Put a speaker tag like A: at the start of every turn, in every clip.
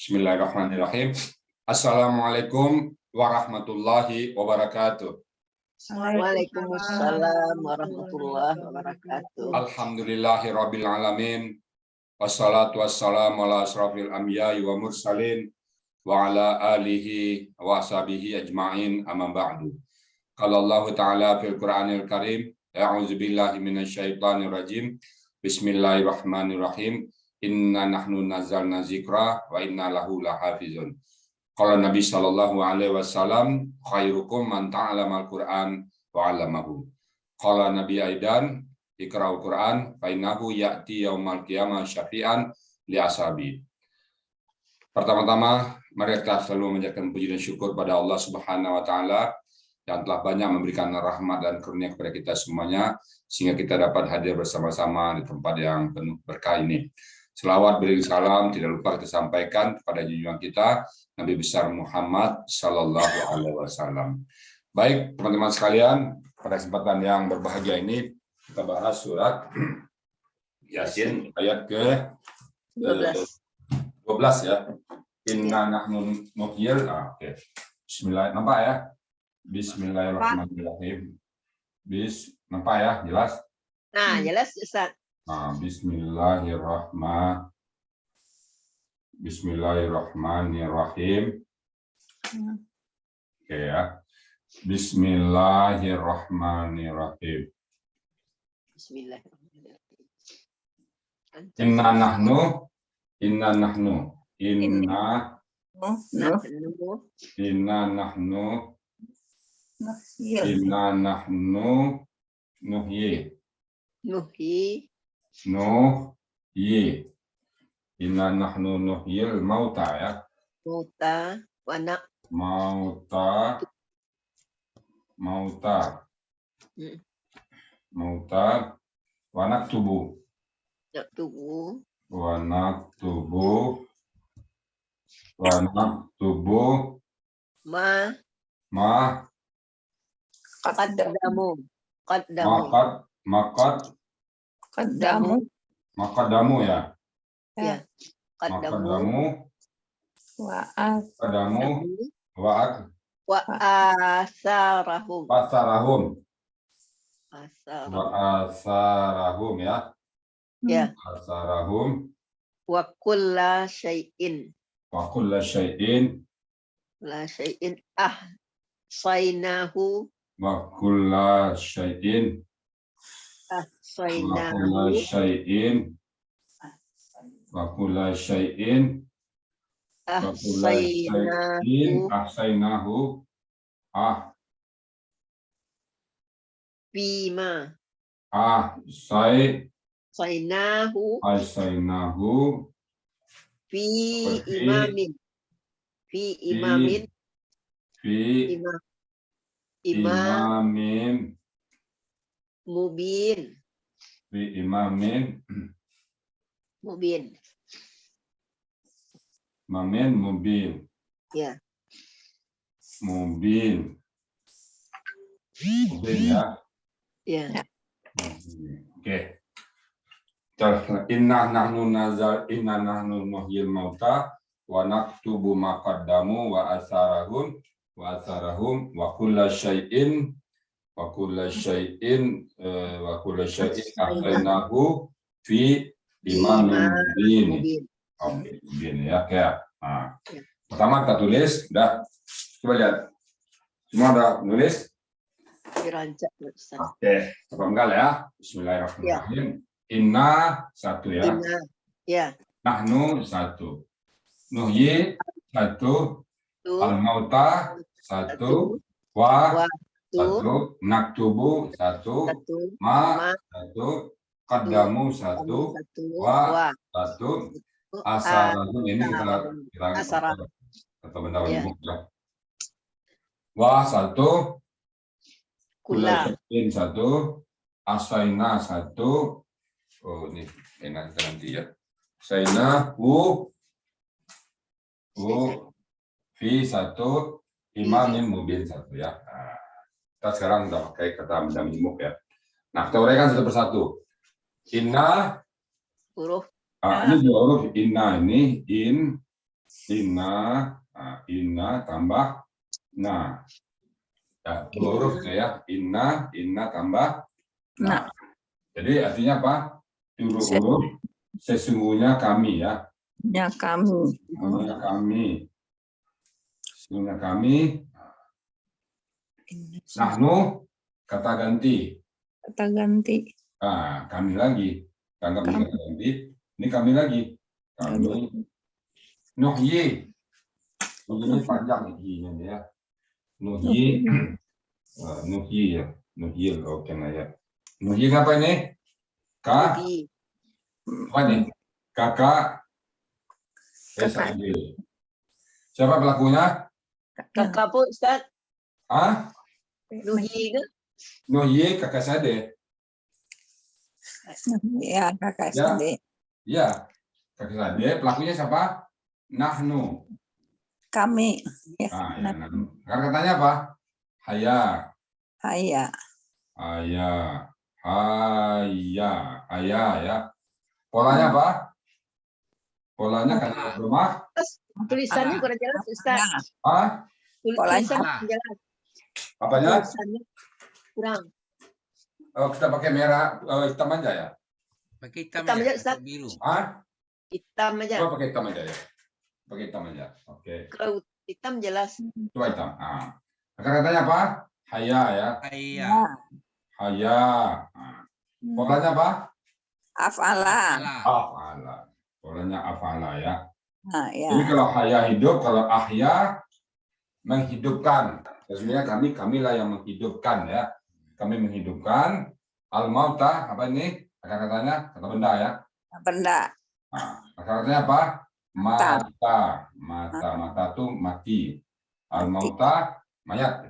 A: Bismillahirrahmanirrahim. Assalamualaikum warahmatullahi wabarakatuh.
B: Waalaikumsalam warahmatullahi wabarakatuh.
A: Alhamdulillahirabbil alamin. Wassalatu wassalamu ala asrofil anbiya'i wa mursalin wa ala alihi wa sahbihi ajma'in, amma ba'du. Qala Allah Ta'ala fil Qur'anil Karim, a'udzu billahi minasyaitonir rajim. Bismillahirrahmanirrahim. Inna nahnu nazzalna dzikra wa inna lahu lahafizun. Qala Nabi sallallahu alaihi wasallam, khairukum man ta'allama al-Qur'an wa 'allamahu. Qala Nabi aidan, iqra'ul Qur'an fa innahu ya'ti yaumal qiyamah syafi'an li ashabi. Pertama-tama, mari kita selalu menjadikan puji dan syukur pada Allah Subhanahu wa taala yang telah banyak memberikan rahmat dan karunia kepada kita semuanya sehingga kita dapat hadir bersama-sama di tempat yang penuh berkah ini. Selawat beriring salam tidak lupa kita sampaikan kepada junjungan kita Nabi besar Muhammad sallallahu alaihi wasallam. Baik, teman-teman sekalian, pada kesempatan yang berbahagia ini kita bahas surat Yasin ayat ke 12 ya. Inna nahnu nuhyil. Oke. Bismillah, nampak ya? Bismillahirrahmanirrahim. Nampak ya? Jelas?
B: Nah, jelas Ustaz.
A: Bismillahirrahmanirrahim. Oke ya. Bismillahirrahmanirrahim.
B: Bismillahirrahmanirrahim.
A: Inna nahnu nuhyi. Inna nahnu nuhyil mauta ya. Mauta wa naktubu. Ma Maqaddamu ya.
B: Ya.
A: Maqaddamu wa asarahum ya.
B: Ya.
A: Asarahum
B: Wa kulla syai'in ahsainahu
A: ahsainahu
B: bima
A: ahsainahu
B: fi imamin mubin. Ya.
A: Mubin ya.
B: Ya.
A: Oke. Inna nahnu nuhyil mauta wa naktubu ma qaddamu wa asarahum wa kulla syai'in ahsainahu fi imamin mubin. Oke, mubin ya kayak. Nah. Pertama kita tulis, udah. Coba lihat. Semua udah nulis? Oke, penggal ya. Bismillahirrahmanirrahim. Inna satu ya.
B: Ya.
A: Nahnu satu. Nuhyi satu. Al-mauta satu. Wa satu. Naktubu satu. Ma satu. Qaddamu satu. Wa satu. Asarahum ini kita benda ya. Wa satu. Kulain satu. Asaina satu. Oh ini enak nanti ya. Asaina fi satu. Imamin mubin satu ya. Nah, kita sekarang udah pakai kata benda minimuk ya. Nah kita uraikan satu persatu. Inna
B: huruf.
A: Ini dua huruf. Inna ini Inna, inna tambah na. Ya, dua huruf ya. Inna tambah na. Jadi artinya apa? Huruf sesungguhnya kami ya.
C: Ya kami.
A: Sesungguhnya kami. Sesungguhnya kami. Nahnu kata ganti.
C: Kata ganti.
A: Kami lagi. Tanggap kata ganti. Ini kami lagi. Kami. Nuhyi. Ini panjang i-nya ya. Nuhyi. Nuhyi ya. Nuhyi oke lah ya. Nuhyi apa ini? Apa nih? Kakak SAD. Siapa pelakunya?
B: Kakak po, Ustaz. Nuhyi ke?
A: Nuhyi kakak SAD.
C: Ya, kakak SAD.
A: Ya, kakak SAD. Pelakunya siapa? Nahnu.
C: Kami. Ya,
A: Ya, nahnu. Katanya apa? Haya.
C: Haya.
A: Haya. Haya. Haya ya. Polanya apa? Polanya kata rumah.
B: Tulisannya kurang jelas, Ustaz.
C: Polanya
B: Tulisannya jelas.
A: Apanya?
B: Tulisannya kurang.
A: Kita pakai merah, hitam aja ya?
D: Pakai hitam
B: Hitam aja,
D: aja,
B: Ustaz.
D: biru.
B: Hitam aja.
A: Coba pakai hitam aja ya. Pakai hitam aja. Oke.
B: Kalau hitam jelas.
A: Coba hitam. Katanya apa? Haya ya.
D: Haya.
A: Haya. Polanya apa?
C: Afala.
A: Afala. Polanya afala ya.
C: Ya.
A: Jadi kalau haya hidup, kalau ahya menghidupkan. Sebenarnya kamilah yang menghidupkan ya. Kami menghidupkan al-mauta, apa ini? Kata-katanya, kata benda ya.
C: Benda.
A: Kata-katanya apa? Mata itu mati. Al-mauta mayat.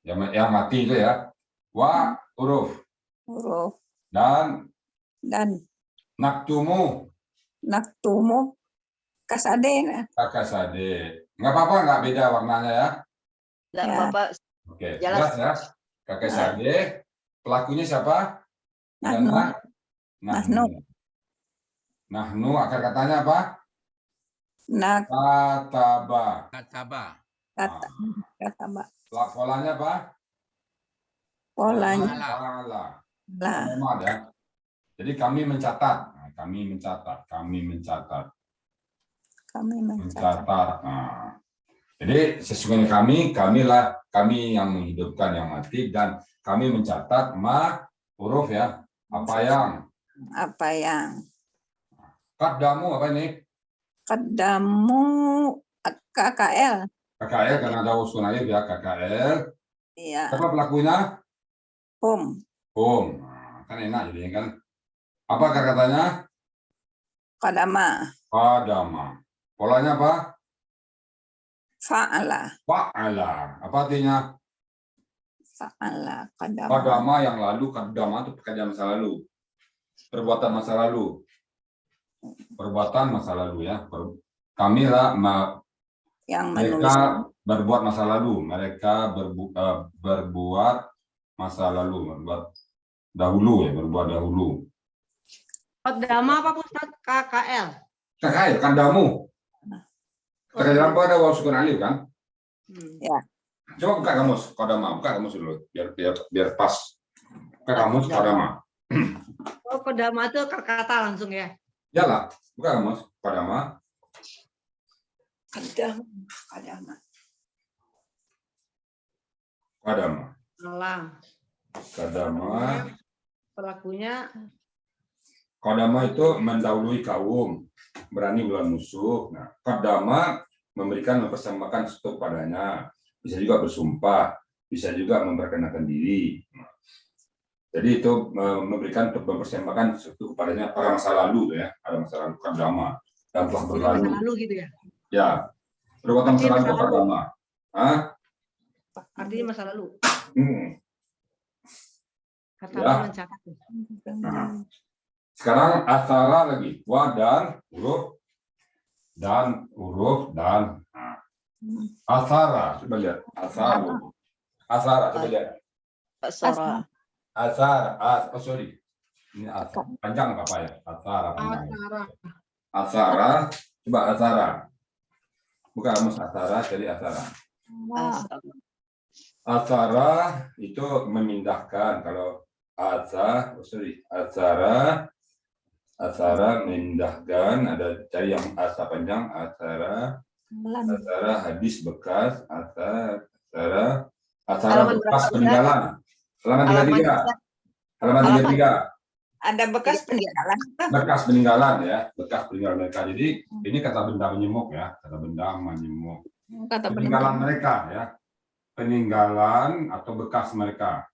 A: Yang mati itu ya. Wa huruf. Dan naktumu
C: kasade.
A: Kasade. Nggak apa-apa, nggak beda warnanya ya.
B: Nggak apa-apa.
A: Oke,
B: Jelas.
A: jelas ya. Kasade. Pelakunya siapa?
C: Nahnu.
A: Nahnu, akar katanya apa? Kataba.
C: Kataba.
A: Polanya apa?
C: Polanya.
A: Ya. Jadi kami mencatat. Jadi sesungguhnya kami yang menghidupkan yang mati dan kami mencatat huruf ya. Apa yang? Qaddamu apa ini?
C: Qaddamu KKL.
A: KKL karena ada usul alif ya, KKL.
C: Iya.
A: Siapa pelakunya?
C: Hum.
A: Kan enak jadinya kan. Apa katanya?
C: Qadama.
A: Polanya apa?
C: Fa'ala.
A: Apa artinya?
C: Fa'ala.
A: Qadama yang lalu, qadama itu pekerjaan masa lalu. Perbuatan masa lalu ya. Kamilah
C: yang
A: mereka berbuat masa lalu. Mereka berbuat masa lalu. Berbuat dahulu.
B: Qadama apa Ustaz? KKL.
A: KKL, kandamu. KKL ada waw sukun alif kan?
C: Ya.
A: Coba buka kamus, qadama. Buka kamus dulu biar pas. Buka kamus qadama.
B: Oh, qadama itu kata langsung ya.
A: Yalah, buka kamus qadama. Qadama.
B: Pelakunya.
A: Qadama itu mendahului kaum, berani melawan musuh. Nah, qadama mempersembahkan sesuatu padanya. Bisa juga bersumpah, bisa juga memperkenalkan diri. Jadi itu mempersembahkan sesuatu kepadanya pada masa lalu ya, ada masa lalu qadama dan telah berlalu.
B: Masa lalu gitu ya?
A: Ya, perbuatan masa lalu qadama.
B: Artinya masa lalu. Kata
A: Ya.
B: mencatat.
A: Sekarang asara lagi, wa dan huruf dan asara. Coba lihat asara coba lihat sorry ini panjang apa ya asara. Coba asara. Bukan kamus asara, jadi asara. Asara itu memindahkan. Kalau asara memindahkan. Ada cari yang asa panjang. Asara habis bekas. Asara
B: Halaman
A: bekas
B: berapa?
A: peninggalan. Halaman 33. Halaman 33.
C: Ada bekas peninggalan.
A: Bekas peninggalan ya, bekas peninggalan mereka. Jadi ini kata benda menyemuk ya, kata benda menyemuk.
C: Kata
A: Peninggalan mereka ya, peninggalan atau bekas mereka,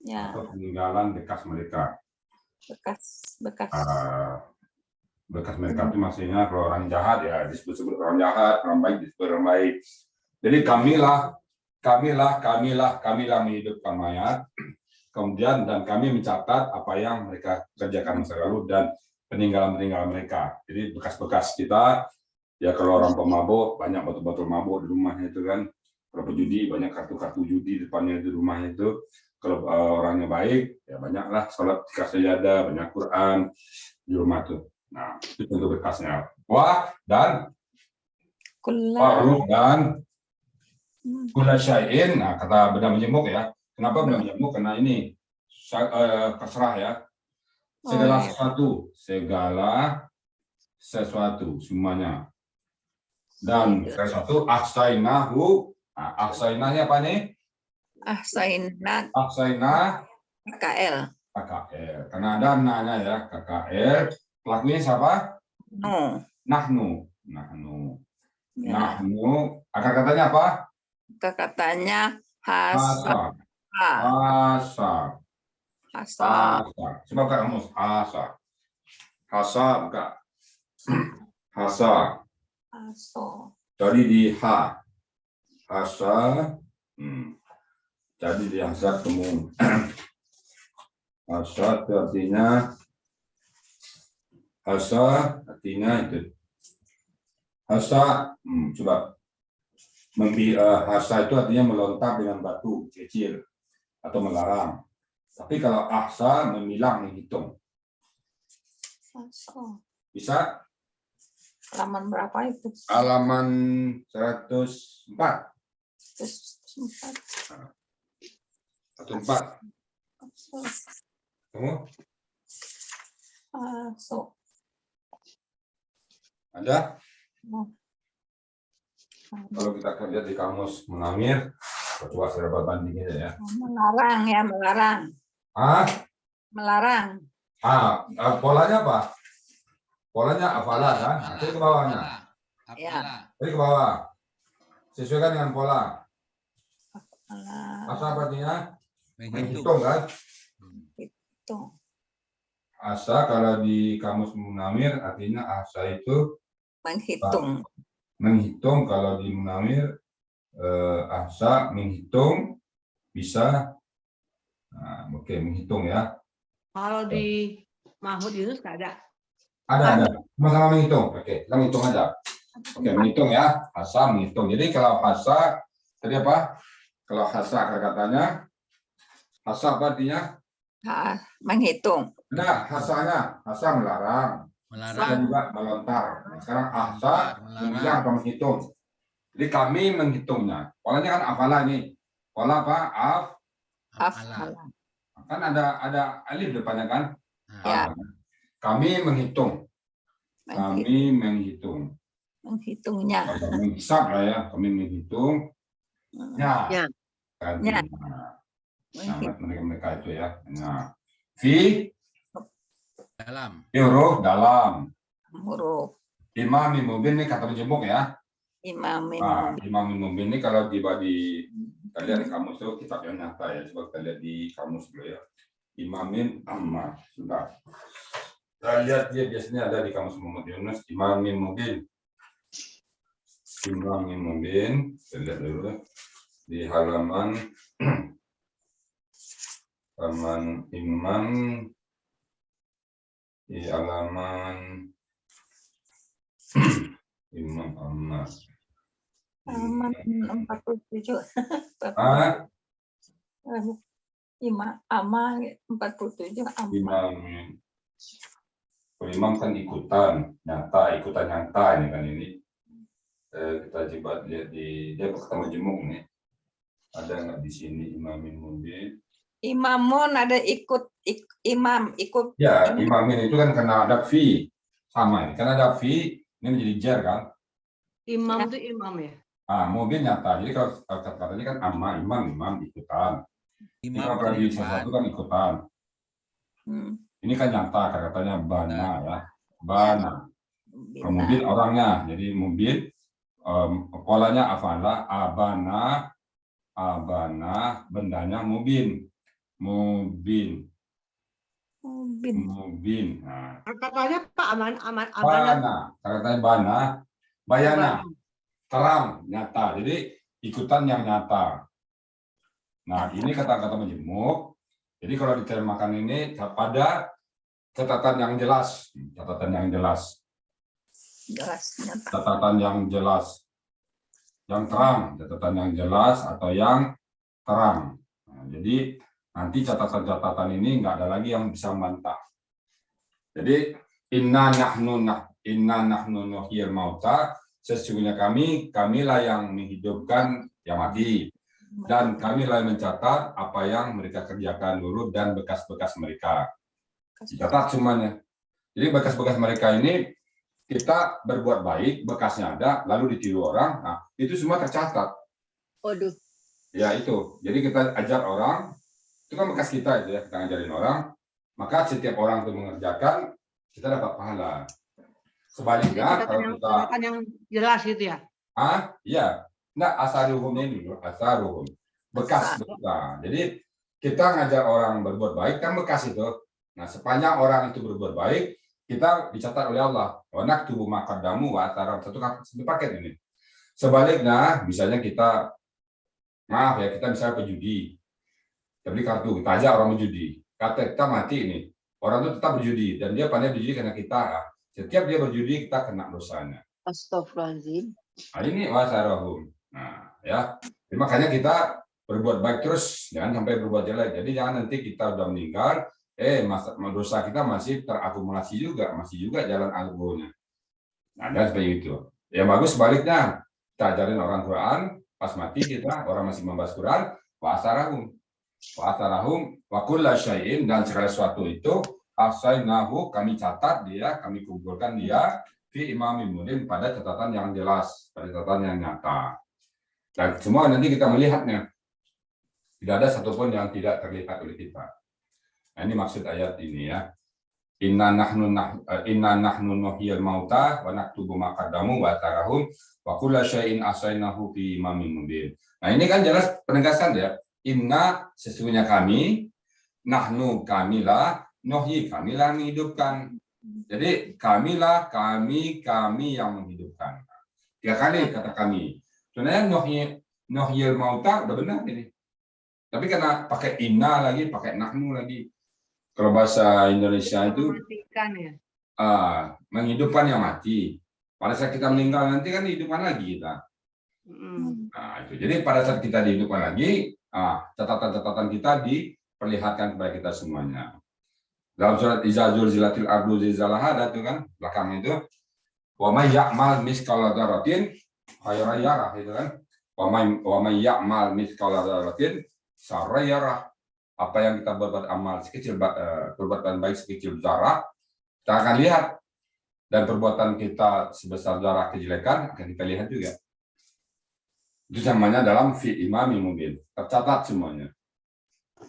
C: Ya,
A: atau peninggalan bekas mereka.
C: bekas.
A: Bekas mereka itu maksudnya kalau orang jahat ya disebut-sebut orang jahat, orang baik disebut orang baik. Jadi kamilah menghidupkan mayat. Kemudian dan kami mencatat apa yang mereka kerjakan masa lalu dan peninggalan-peninggalan mereka. Jadi bekas-bekas kita, ya kalau orang pemabuk banyak botol-botol mabuk di rumahnya itu kan. Kalau pejudi banyak kartu-kartu judi di depannya di rumahnya itu. Kalau orangnya baik, ya banyaklah sholat sajadah, banyak Quran di rumah itu. Nah itu tentu bekasnya. Dan kula syai'in. Nah kata benda menyemuk ya. Kenapa benda menyemuk? Karena ini kasrah ya. Segala sesuatu semuanya. Dan sesuatu ahsainahu. Nah, ahsainahnya apa nih? Ahsainah
C: KKL.
A: Karena ada nanya ya, KKL. Pelakunya siapa? Nahnu. Akar katanya apa?
C: Akar katanya
A: Hasa. Coba buka kamus. Hasa buka. Hasa. Jadi di H. Hasa. Jadi di hasa temu. Hasa itu artinya itu. Hasa. Coba. Hasa itu artinya melontar dengan batu kecil atau melarang. Tapi kalau ahsa memilah, menghitung. Bisa?
C: Halaman berapa itu?
A: Halaman 104. 104. Kamu? Ada? Kalau kita kerja di kamus Munamir, coba saya dapat bandingnya ya.
C: Melarang. Melarang.
A: Polanya apa? Polanya apalah kan? Nanti ke bawahnya.
C: Ya.
A: Jadi ke bawah. Sesuaikan dengan pola. Asa apa artinya? Menghitung kan?
C: Hitung.
A: Asa kalau di kamus Munamir artinya asa itu
C: Menghitung.
A: Menghitung kalau di Munamir asa menghitung bisa. Nah, oke, menghitung ya.
B: Kalau di Mahmud Yunus nggak ada.
A: Ada. Sama-sama menghitung. Oke, kita menghitung aja. Oke, menghitung ya. Hasa menghitung. Jadi kalau hasa tadi apa? Kalau hasa akar katanya, hasa apa artinya?
C: Menghitung.
A: Nah, hasanya, hasa melarang. Hasa juga melontar. Sekarang hasa memilah atau menghitung. Jadi kami menghitungnya. Polanya kan afalah nih. Pola apa?
C: Hafalah.
A: Kan ada alif depannya kan?
C: Ya.
A: Kami menghitung. Kami menghitung.
C: Menghitungnya.
A: Menghisap lah ya. Kami menghitung. Ya.
C: Ya.
A: Mereka itu ya. Nah. Fi.
D: Dalam.
A: Huruf dalam.
C: Huruf.
A: Imam mubin ini kata menjemuk ya.
C: Imam
A: mubin ini kalau tiba di kita lihat di kamus itu kitab yang nyata ya. Coba kita lihat di kamus dulu ya. Imamin amma. Sudah. Kita lihat dia biasanya ada di kamus Muhammad Yunus. Imamin mubin. Kita lihat dulu di halaman imam di halaman imam amma.
C: Halaman 47. Imam amma 47.
A: Imam Kalau imam kan ikutan nyata ini kan ini. Kita coba lihat dia ketemu jemuk nih. Ada nggak di sini imamin mubin?
C: Imamun ada imam ikut.
A: Ya, imamin itu kan karena ada fi sama ini. Karena ada fi ini menjadi jar kan.
B: Imam itu imam ya.
A: Mubin nyata. Jadi kalau kata-katanya kan imam ikutan.
D: Imam
A: Kalau
D: di
A: di sesuatu
D: depan.
A: kan ikutan. Ini kan nyata kata-katanya bana ya. Bana. Mubin orangnya. Jadi mubin polanya afala abana bendanya mubin. Mubin. Nah,
B: Katanya Pak aman.
A: katanya bana, bayana, terang, nyata. Jadi ikutan yang nyata. Nah, ini kata-kata majemuk. Jadi kalau diterjemahkan ini pada catatan yang jelas, catatan yang jelas, yang terang, catatan yang jelas atau yang terang. Nah, jadi nanti catatan-catatan ini nggak ada lagi yang bisa membantah. Jadi inna nahnu nuhyil mauta, sesungguhnya kamilah yang menghidupkan yang mati, dan kamilah yang mencatat apa yang mereka kerjakan dulu dan bekas-bekas mereka. Dicatat semuanya. Jadi bekas-bekas mereka ini kita berbuat baik, bekasnya ada, lalu ditiru orang, nah itu semua tercatat.
C: Waduh.
A: Ya itu. Jadi kita ajar orang, itu kan bekas kita itu ya, kita ngajarin orang, maka setiap orang itu mengerjakan, kita dapat pahala. Sebaliknya kalau kita
B: yang jelas gitu ya.
A: Iya. Nah, asaruhumnya ini dulu, asaruhum. Bekas. Jadi kita ngajar orang berbuat baik kan bekas itu. Nah, sepanjang orang itu berbuat baik, kita dicatat oleh Allah. Wanak tubuh makadamu wa ataram, satu paket ini. Sebaliknya, misalnya kita misalnya pejudi. Kita beli kartu, kita ajak orang berjudi. Kata kita mati ini. Orang itu tetap berjudi dan dia pandai berjudi karena kita. Setiap dia berjudi kita kena dosanya.
C: Astagfirullahaladzim.
A: Nah, ini wasarahum. Nah, ya. Jadi, makanya kita berbuat baik terus, jangan sampai berbuat jelek. Jadi jangan nanti kita udah meninggal, dosa kita masih terakumulasi juga, masih juga jalan algonya. Nah, dan seperti itu. Ya bagus sebaliknya, kita ajarin orang Quran, pas mati kita orang masih membahas Quran, wasarahum wa kulla syai'in, dan segala sesuatu itu ahsainahu, kami catat dia, kami kumpulkan dia fi imamin mubin, pada catatan yang jelas, pada catatan yang nyata. Dan semua nanti kita melihatnya. Tidak ada satupun yang tidak terlihat oleh kita. Nah, ini maksud ayat ini ya. Inna nahnu nuhyil mauta wa naktubu ma qaddamu wa atharahum wa kulla syai'in ahsainahu fi imamin mubin. Nah, ini kan jelas penegasan ya. Inna, sesungguhnya kami, nahnu, kamilah, nuhyi, kamilah menghidupkan. Jadi kamilah, kami yang menghidupkan. 3 kali kata kami. Sebenarnya nuhyil mauta udah benar ini. Tapi karena pakai inna lagi, pakai nahnu lagi. Kalau bahasa Indonesia itu menghidupkan yang mati. Pada saat kita meninggal nanti kan dihidupkan lagi kita. Nah, itu. Jadi pada saat kita dihidupkan lagi, catatan-catatan kita diperlihatkan kepada kita semuanya. Dalam surat Iza zulzilatil ardu zilzalaha ada itu kan belakang itu. Wa may ya'mal mithqala dzarratin khairan yarah, itu kan. Wa may ya'mal mithqala dzarratin syarran yarah. Apa yang kita berbuat amal sekecil perbuatan baik sekecil zarah, kita akan lihat, dan perbuatan kita sebesar zarah kejelekan akan kita lihat juga. Itu namanya dalam fi imami mubin, tercatat semuanya.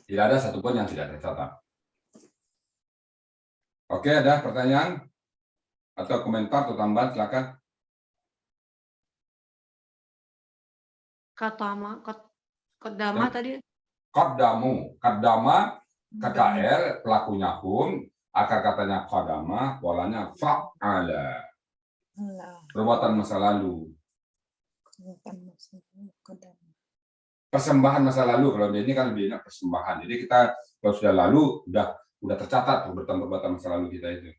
A: Tidak ada satupun yang tidak tercatat. Oke, ada pertanyaan atau komentar atau tambahan, silakan.
B: Kodama tadi. Kaddama,
A: KKR, pelakunya hum, akar katanya kodama, polanya fa'ala. Perbuatan masa lalu. Persembahan masa lalu, kalau ini kan lebih enak persembahan. Jadi kita kalau sudah lalu udah tercatat perbuatan masa lalu kita itu.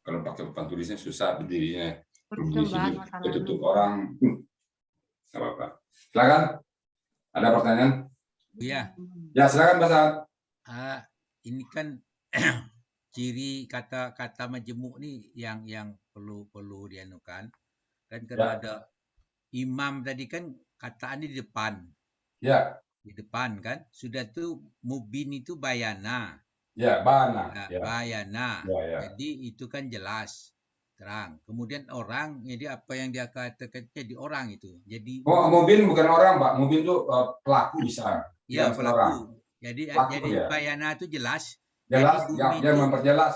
A: Kalau pakai papan tulisnya susah berdirinya. Tutup orang. Nggak apa-apa. Silakan. Ada pertanyaan?
D: Ya,
A: Ya, silakan Pak Saad.
D: ini kan ciri kata-kata majemuk nih yang perlu dianukan. Kan kalau
A: Ya.
D: ada imam tadi kan kataannya di depan.
A: Ya,
D: Di depan kan. Sudah tuh mubin itu bayana.
A: ya, Bana.
D: Ya,
A: Ya,
D: bayana.
A: ya, ya.
D: Jadi itu kan jelas. Terang. Kemudian orang, jadi apa yang dia katakan jadi orang itu. Jadi
A: Oh, Mubin bukan orang, Pak. Mubin itu pelaku bisa.
D: ya
A: Bukan orang.
D: pelaku. Jadi
A: Pelaku ya.
D: bayana itu jelas.
A: Jelas,
D: Jadi
A: yang
D: mubin
A: dia
D: itu
A: memperjelas.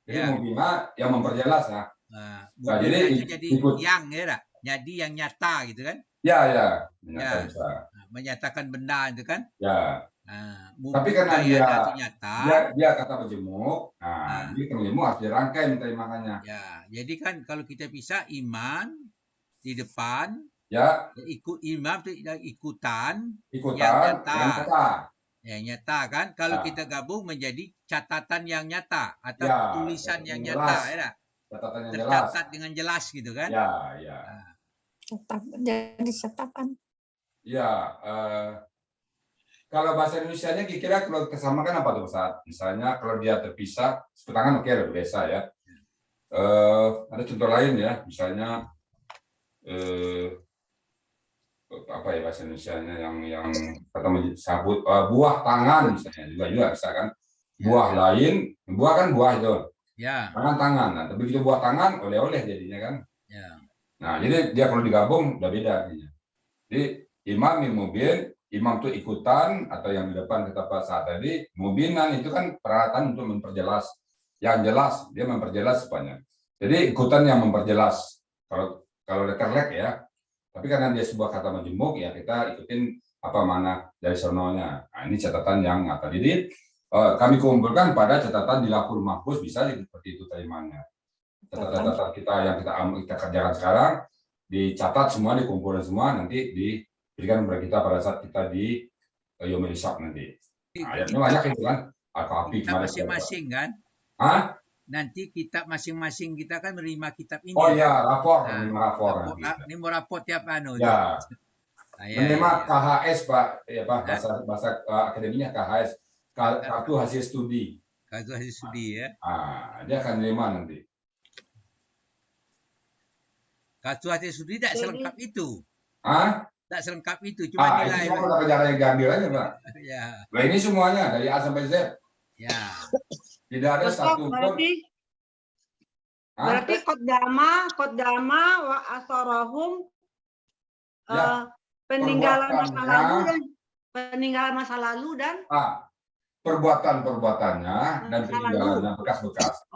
A: Jadi
D: ya.
A: Mubina yang memperjelas ya. Nah,
D: Mubina
A: jadi
D: itu jadi
A: ikut.
D: yang ya tak? Jadi yang nyata gitu kan.
A: Ya, ya.
D: Ya.
A: Bisa.
D: Menyatakan benda itu kan.
A: Ya. Tapi
D: Mubin
A: karena
D: bayana itu nyata.
A: dia kata majemuk, jadi majemuk harus dirangkai makanya.
D: Ya, jadi kan kalau kita bisa iman di depan,
A: Ya.
D: ikut imam itu ikutan yang
A: Nyata.
D: Yang nyata kan. Kalau kita gabung menjadi catatan yang nyata atau
A: Ya,
D: tulisan yang
A: jelas.
D: nyata ya tak?
A: Catatan yang
D: Tercatat
A: jelas.
D: dengan jelas gitu kan.
A: Ya, ya.
C: Jadi catatan.
A: Ya, kalau bahasa Indonesianya kira-kira kalau kesamakan apa tuh Ustaz? Misalnya kalau dia terpisah, sepetangan oke lah biasa ya. Ada contoh lain ya, misalnya apa ya bahasa Indonesianya yang kata sabut buah tangan misalnya juga bisa kan? Buah lain, buah kan buah itu.
D: Ya.
A: Tangan. Nah, tapi begitu buah tangan oleh-oleh jadinya kan.
D: Ya.
A: Nah, jadi dia kalau digabung udah beda artinya. Jadi imam mubin, imam itu ikutan atau yang di depan kata Pak Saad tadi, mubinan itu kan peralatan untuk memperjelas. Yang jelas, dia memperjelas semuanya. Jadi ikutan yang memperjelas. Kalau letterlek ya. Tapi karena dia sebuah kata majemuk ya kita ikutin apa mana dari sononya. Nah, ini catatan yang apa. Jadi kami kumpulkan pada catatan di Lauhul Mahfuz bisa seperti itu terimanya. Catatan kita yang kita kerjakan sekarang dicatat semua, dikumpulkan semua, nanti diberikan kepada kita pada saat kita di Yaumul Hisab nanti. Nah, ayatnya banyak itu kan.
D: Kita masing-masing kan.
A: Hah?
D: Nanti kitab masing-masing kita kan menerima kitab ini.
A: Oh iya, menerima rapor.
D: Ini mau rapor tiap
A: Ya. Menerima
D: ya.
A: KHS Pak, ya Pak, bahasa akademinya KHS, kartu hasil studi.
D: Kartu hasil studi ya.
A: Dia akan menerima nanti.
D: Kartu hasil studi tidak selengkap itu. Tak selengkap itu, cuma nilai.
A: Itu semua cara yang diambil aja Pak.
D: Ya.
A: Nah ini semuanya dari A sampai Z.
D: Ya.
A: Tidak ada satu pun.
B: Berarti kodama wa asorohum peninggalan masa lalu dan
A: perbuatannya dan peninggalannya bekas-bekas.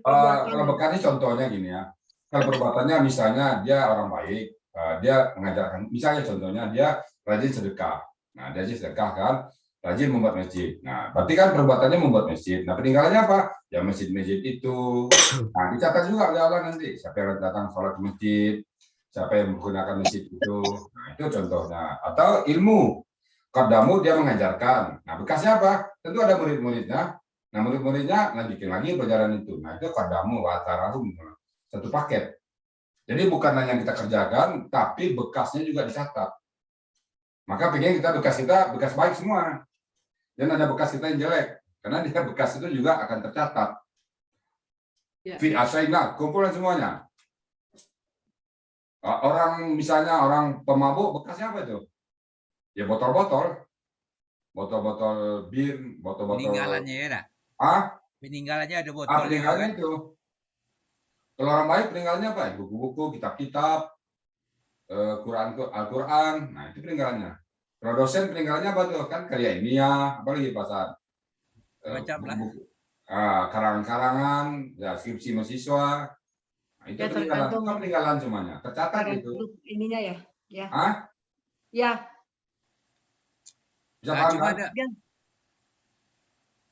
A: Kalau bekas ini contohnya gini ya. Kalau perbuatannya misalnya dia orang baik, dia mengajarkan, misalnya contohnya dia rajin sedekah. Nah, dia sedekah kan, rajin membuat masjid. Nah, berarti kan perbuatannya membuat masjid. Nah, peninggalannya apa? Ya masjid-masjid itu. Nah, dicatat juga oleh Allah nanti. Siapa yang datang sholat ke masjid, siapa yang menggunakan masjid itu. Nah, itu contohnya. Atau ilmu. Qaddamu dia mengajarkan. Nah, bekasnya apa? Tentu ada murid-muridnya. Nah, murid-muridnya lanjutin lagi perjalanan itu. Nah, itu qaddamu wa atharahum. Satu paket. Jadi bukan hanya yang kita kerjakan, tapi bekasnya juga dicatat. Maka pengen kita bekas baik semua. Dan ada bekas kita yang jelek. Karena dia bekas itu juga akan tercatat. Fi asaina, kumpulan semuanya. Misalnya orang pemabuk, bekasnya apa itu? Ya botol-botol. Botol-botol bir, botol-botol.
D: Peninggalannya ya, peninggalannya ada botol.
A: Peninggalannya itu. Kalau orang baik peninggalannya apa? Buku-buku, kitab-kitab, Al-Quran. Nah, itu peninggalannya. Kalau dosen peninggalannya apa tuh? Kan karya ilmiah, apalagi pasar.
D: Macam lah.
A: Karangan-karangan, ya, skripsi mahasiswa. Nah, itu peninggalan semuanya. Tercatat itu.
B: Ininya ya. Ya.
A: Ya. Bisa
D: cuma ada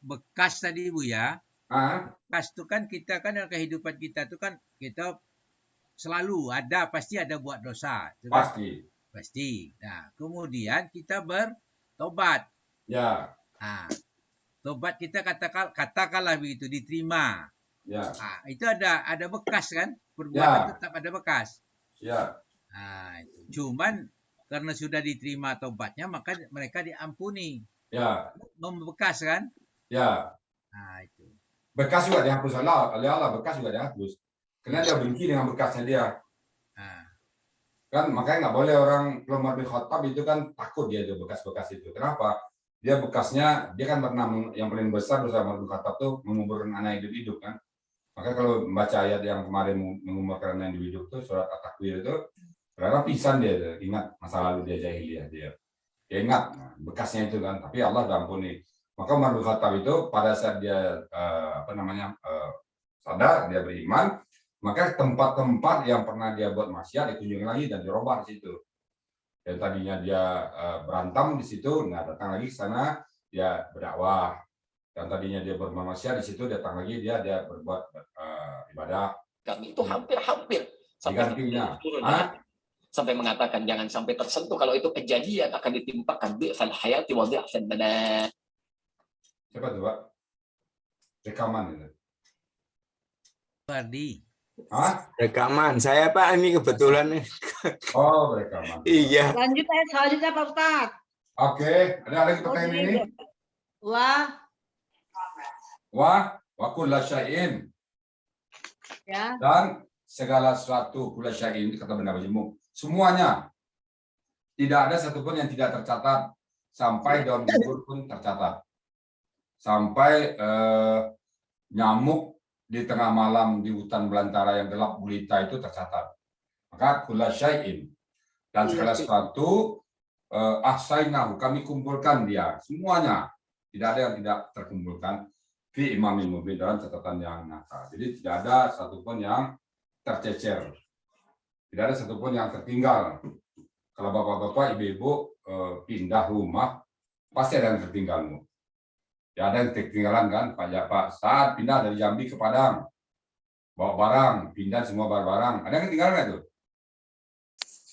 D: bekas tadi Bu ya. Bekas itu kan kita kan dalam kehidupan kita itu kan kita selalu pasti ada buat dosa. Pasti. Nah, kemudian kita bertobat.
A: Ya.
D: Nah, tobat kita katakanlah begitu diterima.
A: Ya.
D: Nah, itu ada bekas kan? Perbuatan tetap ada bekas.
A: Ya.
D: Nah, itu. Cuman karena sudah diterima taubatnya maka mereka diampuni.
A: Ya,
D: Membekas kan?
A: ya.
D: Nah, itu.
A: Bekas juga dihapus oleh Allah, bekas juga dihapus. Karena dia benci dengan bekasnya dia.
D: Nah,
A: Kan makanya nggak boleh orang Umar bin Khattab itu kan takut dia tuh bekas-bekas itu. Kenapa? Dia bekasnya, dia kan pernah yang paling besar bersama Umar bin Khattab tuh menguburkan anak hidup-hidup kan. Maka kalau membaca ayat yang kemarin menguburkan anak hidup-hidup tuh surat At-Takwir itu, ternyata pisan dia tuh, ingat masa lalu dia jahiliyah dia. Dia ingat bekasnya itu kan, tapi Allah udah ampuni. Maka Umar bin Khattab itu pada saat dia sadar, dia beriman, maka tempat-tempat yang pernah dia buat maksiat dikunjungi lagi dan dirubah di situ. Dan tadinya dia berantem di situ, nah datang lagi ke sana dia berdakwah. Dan tadinya dia berbuat maksiat di situ, datang lagi dia berbuat ibadah.
E: Kami itu hampir-hampir sampai mengatakan jangan sampai tersentuh kalau itu kejadian akan ditimpakan bi'sal hayati wa bi'sal badat.
A: Siapa tuh, Pak? Rekaman itu.
D: Wardi.
A: Hah?
F: Rekaman. Saya Pak ini kebetulan nih.
A: Oh, rekaman.
F: Iya.
B: Lanjut ayat selanjutnya Pak Ustaz.
A: Oke, ada lagi pertanyaan ini? Wa kulla syai'in.
B: Ya.
A: Dan segala sesuatu kulla syai'in kata benda majmuk. Semuanya. Tidak ada satupun yang tidak tercatat. Sampai daun gugur pun tercatat. Sampai nyamuk di tengah malam di hutan belantara yang gelap gulita itu tercatat. Maka kulla syai'in. Dan segala sesuatu ahsainahu, kami kumpulkan dia. Semuanya. Tidak ada yang tidak terkumpulkan. Fi imamin mubin, dalam catatan yang nyata. Jadi tidak ada satupun yang tercecer. Tidak ada satupun yang tertinggal. Kalau bapak-bapak, ibu-ibu pindah rumah, pasti ada yang tertinggal. Ya, ada yang ketinggalan kan, Pak saat pindah dari Jambi ke Padang, bawa barang, pindah semua barang. Ada yang ketinggalan nggak tuh?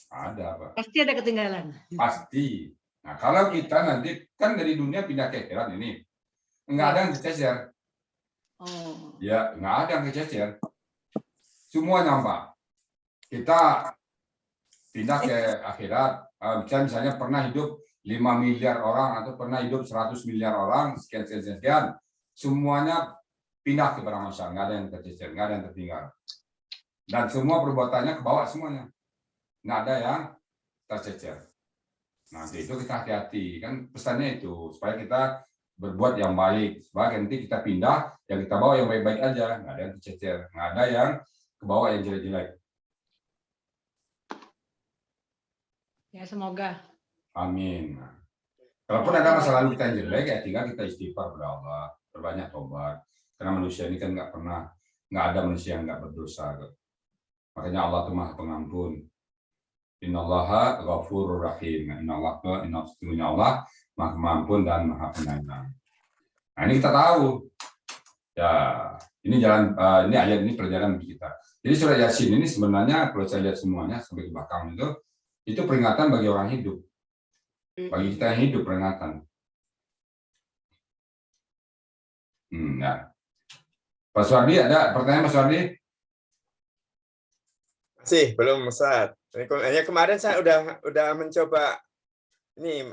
A: Ada, Pak.
B: Pasti ada ketinggalan.
A: Pasti. Nah, kalau kita nanti kan dari dunia pindah ke akhirat ini, nggak ada yang kececer.
B: Oh.
A: Ya, nggak ada yang kececer. Semuanya, Pak. Kita pindah ke akhirat, misalnya pernah hidup 5 miliar orang atau pernah hidup 100 miliar orang, sekian. Semuanya pindah ke barang masyarakat, nggak ada yang tercecer, nggak ada yang tertinggal. Dan semua perbuatannya ke bawah semuanya. Nggak ada yang tercecer. Nanti itu kita hati-hati. Kan pesannya itu, supaya kita berbuat yang baik. Supaya nanti kita pindah, yang kita bawa yang baik-baik aja. Nggak ada yang tercecer. Nggak ada yang ke bawah yang jelek-jelek.
B: Ya, semoga.
A: Amin. Kalaupun ada masa lalu kita yang jelek, ya tinggal kita istighfar kepada Allah, berbanyak tobat. Karena manusia ini kan nggak ada manusia yang nggak berdosa. Makanya Allah itu Maha Pengampun. Innallaha ghafurur rahim. Inna Allah Maha Pengampun dan Maha Penyayang. Nah, ini kita tahu. Ya, ini ini ayat ini pelajaran bagi kita. Jadi surat Yasin ini sebenarnya kalau saya lihat semuanya sampai ke belakang itu peringatan bagi orang hidup. Bagi kita yang hidup peringatan. Ya. Pak Suwardi, ada pertanyaan Pak Suwardi?
F: Masih belum Ustaz. Hanya kemarin saya udah mencoba ini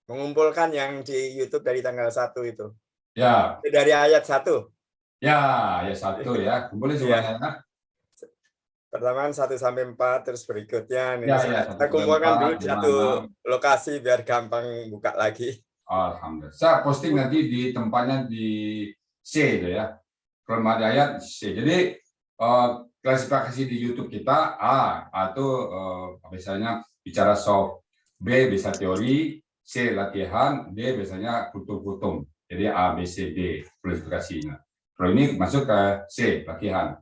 F: mengumpulkan yang di YouTube dari tanggal 1 itu.
A: Ya.
F: Dari ayat 1.
A: Ya, ayat 1 ya. Kumpulin semuanya. Ya.
F: Pertama 1 sampai 4, terus berikutnya nih,
A: saya
F: kumpulkan dulu di satu lokasi biar gampang buka lagi.
A: Alhamdulillah. Saya posting nanti di tempatnya di C itu ya. Kalau ada ayat C. Jadi klasifikasi di YouTube kita A itu misalnya bicara soft, B bisa teori, C latihan, D biasanya kultum-kultum. Jadi A, B, C, D klasifikasinya. Kalau ini masuk ke C latihan.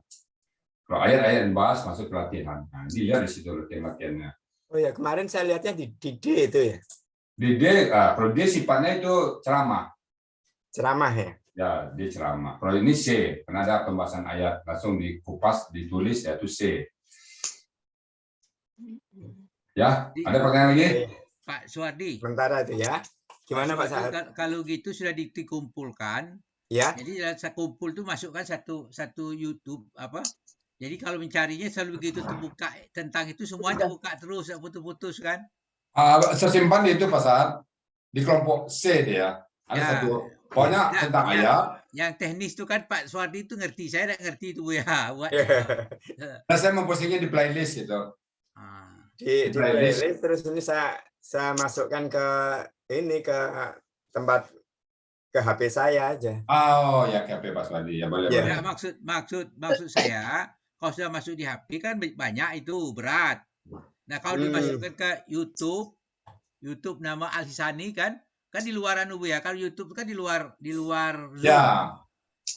A: Kalau ayat-ayat yang bahas masuk pelatihan. Nah, dilihat di situ latihan-latihannya.
F: Oh ya, kemarin saya lihatnya di D itu ya.
A: Di D, kalau D sifatnya itu ceramah.
F: Ceramah ya?
A: Ya, D ceramah. Kalau ini C, karena ada pembahasan ayat. Langsung dikupas, ditulis, yaitu C. Ya, ada pertanyaan lagi?
D: Pak Suwardi.
F: Sementara itu ya. Gimana Pak Sahat?
D: Kalau gitu sudah dikumpulkan.
F: Ya.
D: Jadi dalam kumpul itu masukkan satu YouTube Jadi kalau mencarinya selalu begitu terbuka tentang itu semuanya buka terus, tak putus-putus kan?
A: Tersimpan di itu pasal di kelompok C dia. Ada
D: Ya.
A: satu. Pokoknya
D: Nah,
A: tentang ayat.
D: Yang teknis itu kan Pak Suwardi itu ngerti. Saya tak ngerti itu Bu ya. Buat
A: Nah, saya mempostingnya di playlist itu.
F: Di playlist terus ini saya masukkan ke ini ke tempat ke HP saya aja.
A: Oh ya, ke HP Pak Suwardi ya boleh.
F: Ya.
A: Boleh.
D: Maksud saya kalau sudah masuk di HP kan banyak itu berat. Nah kalau dimasukkan ke YouTube nama Al Hisani kan di luaran Bu ya. Kalau YouTube kan di luar Zoom.
A: Ya.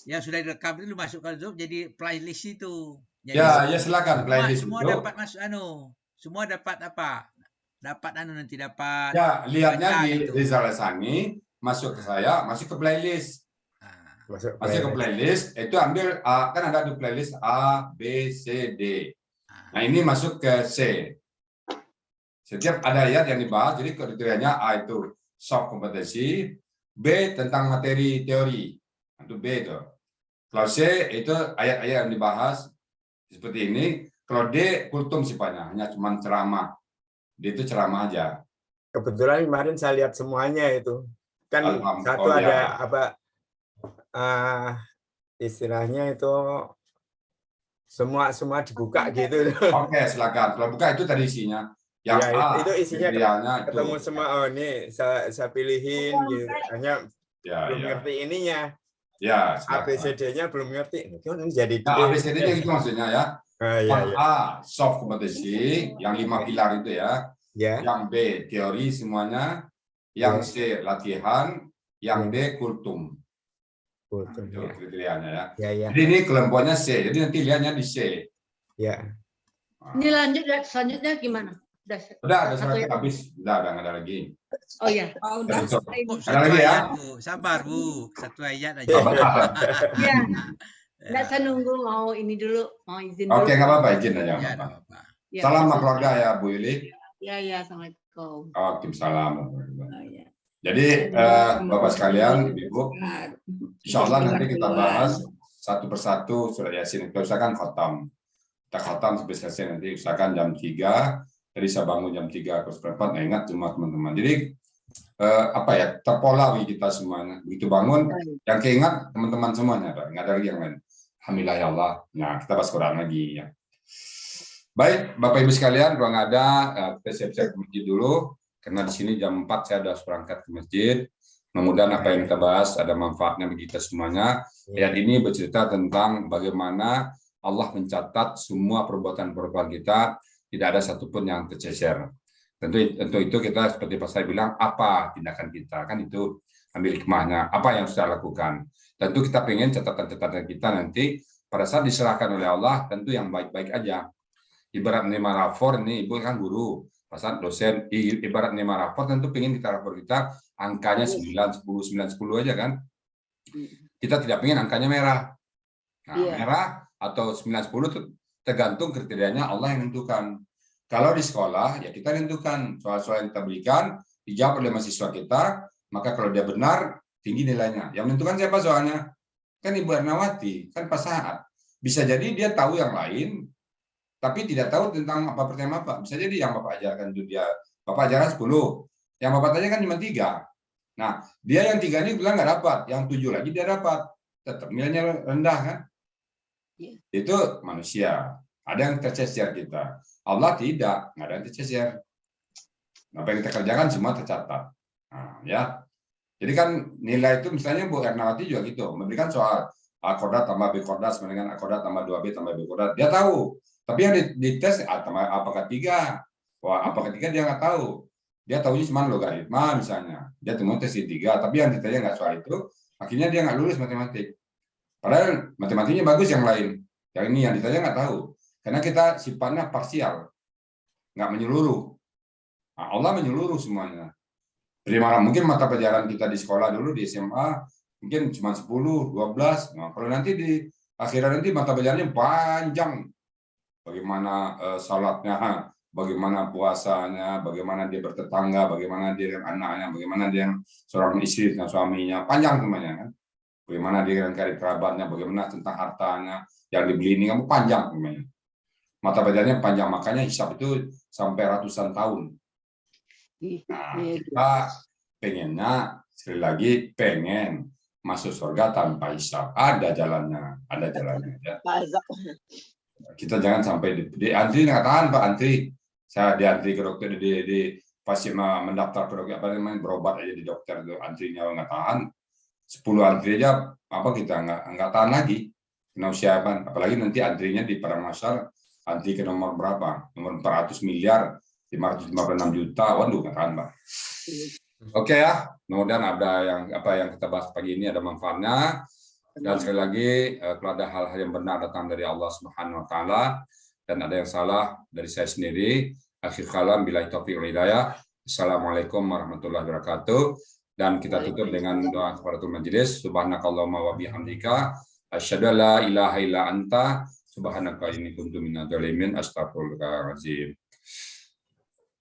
D: Yang sudah direkam itu masukkan Zoom jadi playlist itu. Jadi,
A: ya silakan playlist
D: semua
A: itu.
D: dapat masuk semua dapat apa? Dapat nanti dapat.
A: Ya, lihatnya di
D: gitu.
A: Rizal Hasani, masuk ke saya, masuk ke playlist. Masuk ke playlist, itu ambil kan ada di playlist A, B, C, D. Nah, ini masuk ke C. Setiap ada ayat yang dibahas, jadi kriterianya A itu soft kompetensi, B tentang materi teori. Itu B itu. Kalau C itu ayat-ayat yang dibahas seperti ini. Kalau D kultum sifatnya, hanya cuma ceramah. D itu ceramah aja.
F: Kebetulan kemarin saya lihat semuanya itu. Kan satu ada apa istilahnya itu semua dibuka gitu.
A: Oke, silakan. Kalau buka itu tadi isinya. Yang
F: ya,
A: A,
F: itu isinya ketemu
A: itu.
F: semua. Oh, ini saya pilihin gitu. Hanya belum ngerti ininya.
A: Ya,
F: ABCD-nya belum ngerti. Ini jadi
A: ABCD-nya itu maksudnya ya. Yang
F: ya.
A: A, soft kompetensi, yang 5 pilar itu ya. Yang B, teori semuanya. Yang C, latihan. Yang D, kultum. Itu kriterianya ya. Jadi ini kelompoknya C. Jadi nanti lihatnya di C.
F: Ya.
B: Ini lanjut selanjutnya gimana?
A: Udah habis. Udah nggak ada lagi.
B: Oh ya.
C: Udah.
A: Ada lagi ya?
D: Sabar Bu, satu ayat aja.
B: Iya. Nggak, saya nunggu mau ini dulu, mau izin dulu.
A: Oke, nggak apa-apa, izin aja.
D: Ya,
B: Ya,
A: salam keluarga ya Bu Yuli.
B: Ya, assalamualaikum.
A: Waalaikumsalam. Jadi Bapak sekalian, Ibu, insya Allah nanti kita bahas satu persatu surat Yasin. Kita usahakan khotam. Kita khotam sampai selesai nanti usahakan jam 3. Tadi saya bangun jam 3:04. Nah, ingat semua teman-teman. Jadi terpolawi kita semuanya. Begitu bangun, yang keingat teman-teman semuanya. Nggak ada lagi yang lain. Alhamdulillah ya Allah. Nah, kita bahas Quran lagi ya. Baik, Bapak Ibu sekalian, ruang ada, kita siap-siap ke masjid dulu. Karena di sini jam 4 saya sudah berangkat ke masjid. Mudah-mudahan apa yang kita bahas ada manfaatnya bagi kita semuanya. Ayat ini bercerita tentang bagaimana Allah mencatat semua perbuatan-perbuatan kita, tidak ada satupun yang tercecer. Tentu itu kita seperti Pak saya bilang, apa tindakan kita, kan itu ambil hikmahnya, apa yang sudah lakukan. Tentu kita pengen catatan-catatan kita nanti pada saat diserahkan oleh Allah, tentu yang baik-baik aja. Ibarat menerima rapor, ini Ibu kan guru, pasal dosen, ibarat menerima rapor, tentu pengen kita rapor kita, angkanya 9, 10, 9, 10 aja kan. Kita tidak pengen angkanya merah. Nah, merah atau 9, 10 tergantung kriterianya Allah yang menentukan. Kalau di sekolah, ya kita tentukan soal-soal yang kita berikan, dijawab oleh mahasiswa kita, maka kalau dia benar, tinggi nilainya. Yang menentukan siapa soalnya? Kan Ibu Ernawati, kan Pak Sahat. Bisa jadi dia tahu yang lain, tapi tidak tahu tentang apa pertanyaan Bapak. Bisa jadi yang Bapak ajarkan itu dia, Bapak ajarkan 10, yang Bapak tanya kan cuma 3. Nah, dia yang 3 ini bilang nggak dapat, yang 7 lagi dia dapat. Tetap nilainya rendah kan? Itu manusia. Ada yang tercecer kita. Allah tidak, nggak ada yang tercecer. Apa yang kita kerjakan semua tercatat. Nah, ya. Jadi kan nilai itu misalnya Bu Ernawati juga gitu, memberikan soal A kodrat tambah B kodrat sama dengan A kodrat tambah 2B tambah B kodrat. Dia tahu. Tapi yang dites apakah 3? Wah, apakah 3 dia nggak tahu. Dia tahunya cuma logaritma misalnya. Dia temukan tes 3, tapi yang ditanya nggak soal itu, akhirnya dia nggak lulus matematik. Padahal matematiknya bagus yang lain. Yang ini yang ditanya nggak tahu. Karena kita sifatnya parsial, nggak menyeluruh. Nah, Allah menyeluruh semuanya. Bagaimana mungkin mata pelajaran kita di sekolah dulu di SMA mungkin cuma 10, 12. Nah, kalau nanti di akhirat nanti mata pelajarannya panjang. Bagaimana salatnya, bagaimana puasanya, bagaimana dia bertetangga, bagaimana dia dengan anaknya, bagaimana dia seorang istri dan suaminya, panjang semuanya kan. bagaimana dia dengan karib kerabatnya, bagaimana tentang hartanya yang dibeli ini, kamu panjang namanya. Mata badannya panjang, makanya hisab itu sampai ratusan tahun. Nah, kita pengennya sekali lagi pengen masuk surga tanpa hisab. Ada jalannya, ada jalannya. Ya. Kita jangan sampai di antri nggak tahan Pak antri. Saya diantri ke dokter di pasti mendaftar ke dokter apa namanya berobat aja di dokter itu antrinya nggak tahan. 10 antri aja apa kita nggak tahan lagi. Kena usiapan. Apalagi nanti antrinya di Padang Mahsyar antri ke nomor berapa? Nomor 400 miliar, 556 juta. Waduh nggak tahan Pak. Oke ya, kemudian ada yang kita bahas pagi ini ada manfaatnya. Dan sekali lagi, kalau ada hal-hal yang benar datang dari Allah Subhanahu Wa Taala dan ada yang salah dari saya sendiri, akhir kalam billahi taufiq wal hidayah. Assalamualaikum warahmatullahi wabarakatuh. Dan kita tutup dengan doa kafaratul majelis. Subhanakallahumma wa bihamdika asyhadu an la ilaha illa anta subhanaka inni kuntu minadz dzalimin. Astagfirullahaladzim.